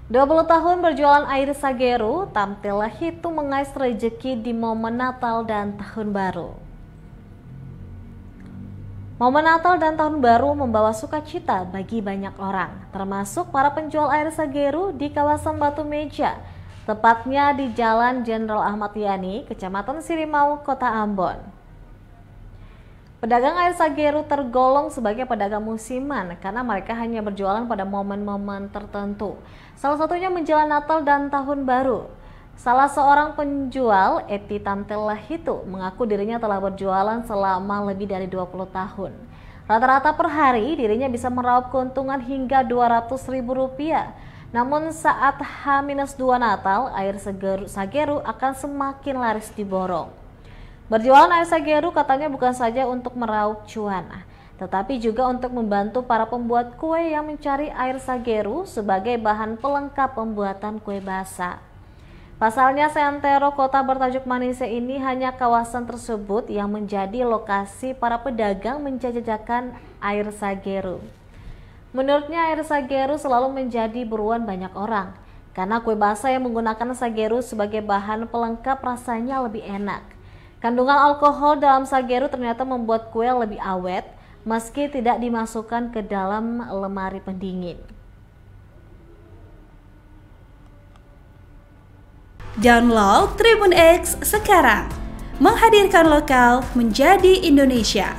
20 tahun berjualan air Sageru, tampil hitung mengais rejeki di momen Natal dan Tahun Baru. Momen Natal dan Tahun Baru membawa sukacita bagi banyak orang, termasuk para penjual air Sageru di kawasan Batu Meja, tepatnya di Jalan Jenderal Ahmad Yani, Kecamatan Sirimau, Kota Ambon. Pedagang air Sageru tergolong sebagai pedagang musiman karena mereka hanya berjualan pada momen-momen tertentu. Salah satunya menjelang Natal dan Tahun Baru. Salah seorang penjual, Eti Tamtelahitu, mengaku dirinya telah berjualan selama lebih dari 20 tahun. Rata-rata per hari dirinya bisa meraup keuntungan hingga Rp200.000. Namun saat H-2 Natal, air Sageru akan semakin laris diborong. Berjualan air Sageru katanya bukan saja untuk meraup cuan, tetapi juga untuk membantu para pembuat kue yang mencari air Sageru sebagai bahan pelengkap pembuatan kue basah. Pasalnya, seantero kota bertajuk Manise ini hanya kawasan tersebut yang menjadi lokasi para pedagang menjajakan air Sageru. Menurutnya, air Sageru selalu menjadi buruan banyak orang, karena kue basah yang menggunakan Sageru sebagai bahan pelengkap rasanya lebih enak. Kandungan alkohol dalam Sageru ternyata membuat kue lebih awet meski tidak dimasukkan ke dalam lemari pendingin. Download Tribun X sekarang, menghadirkan lokal menjadi Indonesia.